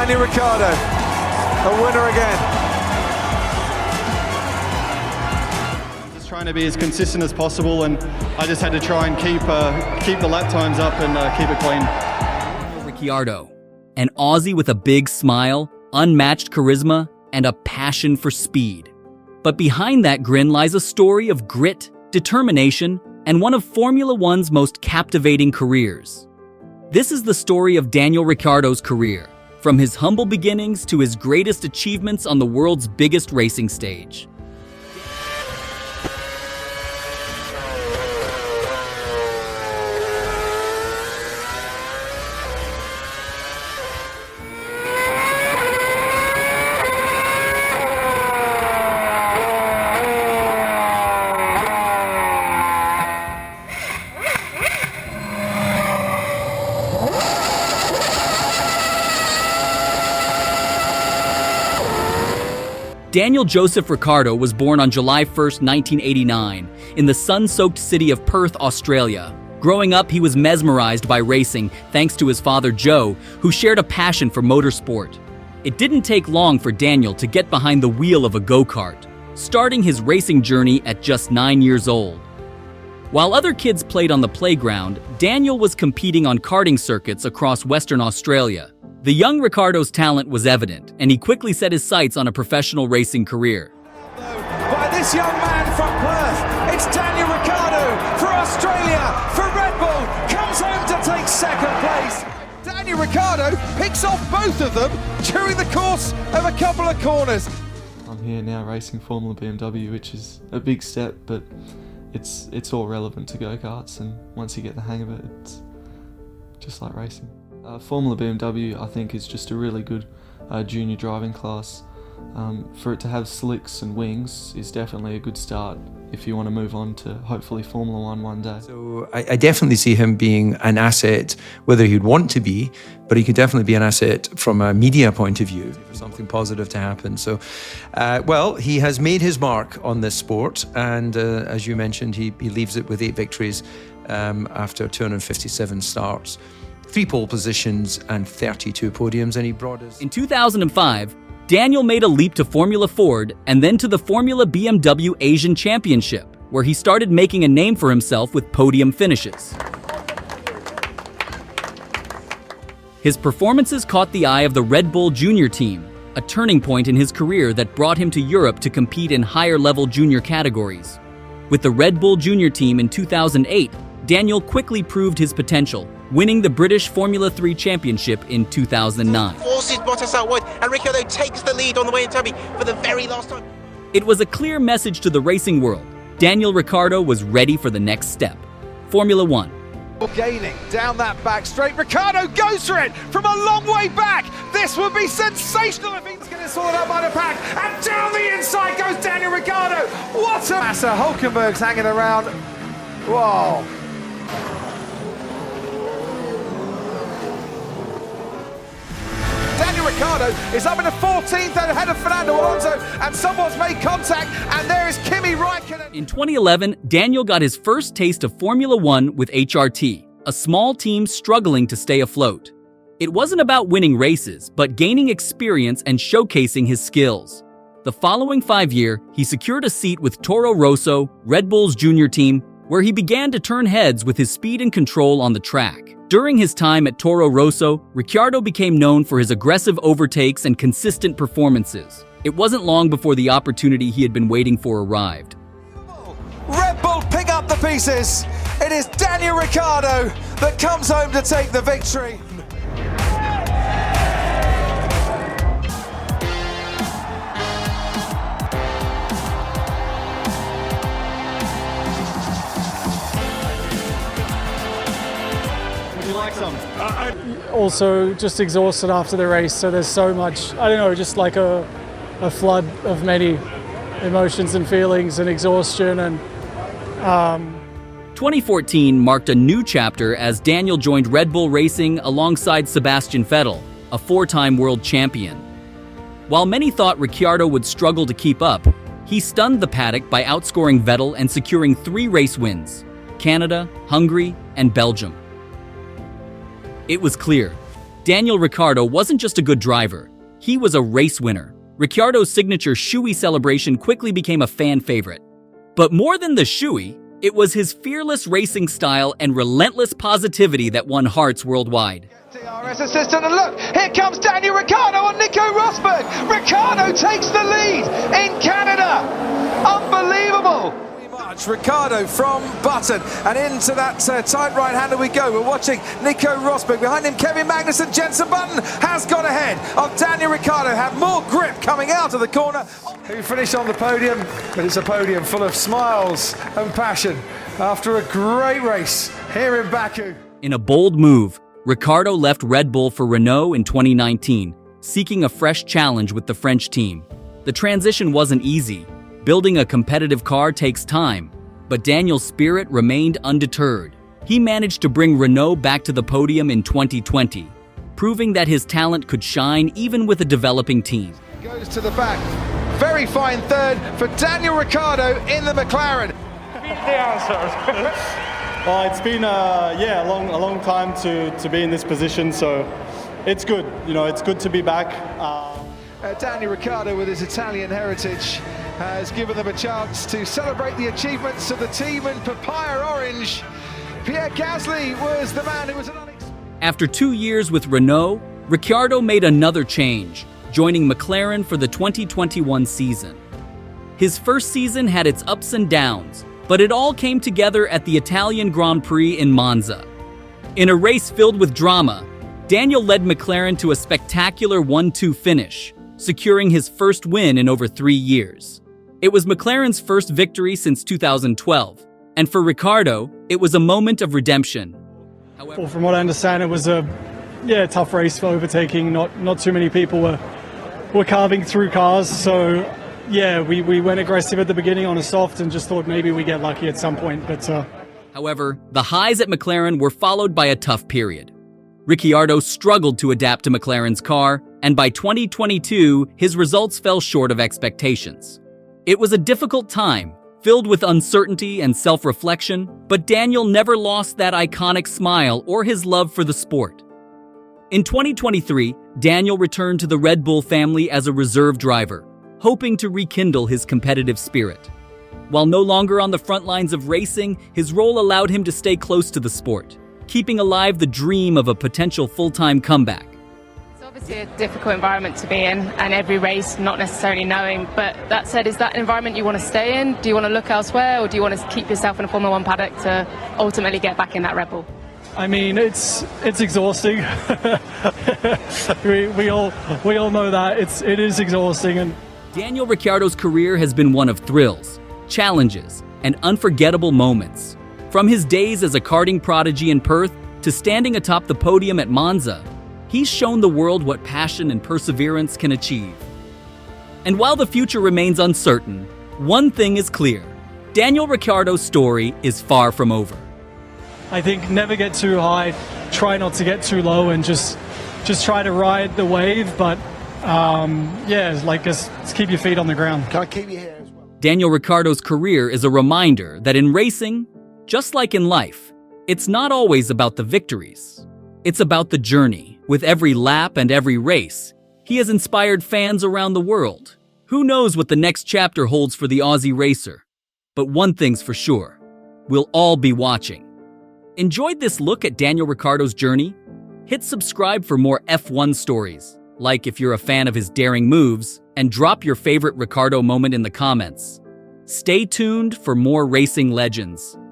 Daniel Ricciardo, a winner again. Just trying to be as consistent as possible, and I just had to try and keep the lap times up and keep it clean. Daniel Ricciardo, an Aussie with a big smile, unmatched charisma, and a passion for speed. But behind that grin lies a story of grit, determination, and one of Formula One's most captivating careers. This is the story of Daniel Ricciardo's career, from his humble beginnings to his greatest achievements on the world's biggest racing stage. Daniel Joseph Ricciardo was born on July 1st, 1989, in the sun-soaked city of Perth, Australia. Growing up, he was mesmerized by racing thanks to his father Joe, who shared a passion for motorsport. It didn't take long for Daniel to get behind the wheel of a go-kart, starting his racing journey at just 9 years old. While other kids played on the playground, Daniel was competing on karting circuits across Western Australia. The young Ricciardo's talent was evident, and he quickly set his sights on a professional racing career. By this young man from Perth, it's Daniel Ricciardo for Australia, for Red Bull, comes home to take second place. Daniel Ricciardo picks off both of them during the course of a couple of corners. I'm here now racing Formula BMW, which is a big step, but it's all relevant to go-karts, and once you get the hang of it, it's just like racing. Formula BMW, I think, is just a really good junior driving class. For it to have slicks and wings is definitely a good start if you want to move on to hopefully Formula one day. So I definitely see him being an asset, whether he'd want to be, but he could definitely be an asset from a media point of view for something positive to happen. So, well, he has made his mark on this sport, and as you mentioned, he leaves it with 8 victories after 257 starts. 3 pole positions and 32 podiums, and he brought us... In 2005, Daniel made a leap to Formula Ford and then to the Formula BMW Asian Championship, where he started making a name for himself with podium finishes. His performances caught the eye of the Red Bull Junior team, a turning point in his career that brought him to Europe to compete in higher-level junior categories. With the Red Bull Junior team in 2008, Daniel quickly proved his potential, winning the British Formula 3 Championship in 2009. Forces Bottas out wide, and Ricciardo takes the lead on the way in Turkey for the very last time. It was a clear message to the racing world. Daniel Ricciardo was ready for the next step. Formula One. Gaining down that back straight, Ricciardo goes for it from a long way back. This would be sensational if he's going to sort out by the pack. And down the inside goes Daniel Ricciardo. What a Massa Hulkenberg's hanging around. Whoa. Daniel Ricciardo is up in the 14th ahead of Fernando Alonso, and someone's made contact, and there is Kimi Räikkönen. In 2011, Daniel got his first taste of Formula One with HRT, a small team struggling to stay afloat. It wasn't about winning races, but gaining experience and showcasing his skills. The following 5 years, he secured a seat with Toro Rosso, Red Bull's junior team, where he began to turn heads with his speed and control on the track. During his time at Toro Rosso, Ricciardo became known for his aggressive overtakes and consistent performances. It wasn't long before the opportunity he had been waiting for arrived. Red Bull pick up the pieces. It is Daniel Ricciardo that comes home to take the victory. Also just exhausted after the race, so there's so much, I don't know, just like a flood of many emotions and feelings and exhaustion. And 2014 marked a new chapter as Daniel joined Red Bull Racing alongside Sebastian Vettel, a 4-time world champion. While many thought Ricciardo would struggle to keep up, he stunned the paddock by outscoring Vettel and securing 3 race wins: Canada, Hungary, and Belgium. It was clear, Daniel Ricciardo wasn't just a good driver, he was a race winner. Ricciardo's signature shoey celebration quickly became a fan favorite. But more than the shoey, it was his fearless racing style and relentless positivity that won hearts worldwide. DRS assistant, and look, here comes Daniel Ricciardo on Nico Rosberg. Ricciardo takes the lead in Canada. Unbelievable. Ricciardo from Button and into that tight right-hander we go. We're watching Nico Rosberg. Behind him, Kevin Magnussen. Jenson Button has got ahead of Daniel Ricciardo. Have more grip coming out of the corner. Who finished on the podium, but it's a podium full of smiles and passion after a great race here in Baku. In a bold move, Ricciardo left Red Bull for Renault in 2019, seeking a fresh challenge with the French team. The transition wasn't easy. Building a competitive car takes time, but Daniel's spirit remained undeterred. He managed to bring Renault back to the podium in 2020, proving that his talent could shine even with a developing team. Goes to the back. Very fine third for Daniel Ricciardo in the McLaren. The answers. Well, it's been a long time to be in this position, so it's good. You know, it's good to be back. Daniel Ricciardo, with his Italian heritage, has given them a chance to celebrate the achievements of the team in papaya orange. Pierre Gasly was the man who was an unexpected. After 2 years with Renault, Ricciardo made another change, joining McLaren for the 2021 season. His first season had its ups and downs, but it all came together at the Italian Grand Prix in Monza. In a race filled with drama, Daniel led McLaren to a spectacular 1-2 finish, securing his first win in over 3 years. It was McLaren's first victory since 2012, and for Ricciardo, it was a moment of redemption. Well, from what I understand, it was a tough race for overtaking. Not too many people were carving through cars, so we went aggressive at the beginning on a soft and just thought maybe we get lucky at some point. But However, the highs at McLaren were followed by a tough period. Ricciardo struggled to adapt to McLaren's car, and by 2022, his results fell short of expectations. It was a difficult time, filled with uncertainty and self-reflection, but Daniel never lost that iconic smile or his love for the sport. In 2023, Daniel returned to the Red Bull family as a reserve driver, hoping to rekindle his competitive spirit. While no longer on the front lines of racing, his role allowed him to stay close to the sport, keeping alive the dream of a potential full-time comeback. It's obviously a difficult environment to be in, and every race not necessarily knowing, but that said, is that an environment you want to stay in? Do you want to look elsewhere, or do you want to keep yourself in a Formula 1 paddock to ultimately get back in that Red Bull? I mean, it's exhausting. we all know that it is exhausting. And Daniel Ricciardo's career has been one of thrills, challenges, and unforgettable moments. From his days as a karting prodigy in Perth to standing atop the podium at Monza, he's shown the world what passion and perseverance can achieve. And while the future remains uncertain, one thing is clear: Daniel Ricciardo's story is far from over. I think never get too high, try not to get too low, and just try to ride the wave. But just keep your feet on the ground. Can I keep you here as well? Daniel Ricciardo's career is a reminder that in racing, just like in life, it's not always about the victories. It's about the journey. With every lap and every race, he has inspired fans around the world. Who knows what the next chapter holds for the Aussie racer? But one thing's for sure, we'll all be watching. Enjoyed this look at Daniel Ricciardo's journey? Hit subscribe for more F1 stories, like if you're a fan of his daring moves, and drop your favorite Ricciardo moment in the comments. Stay tuned for more racing legends.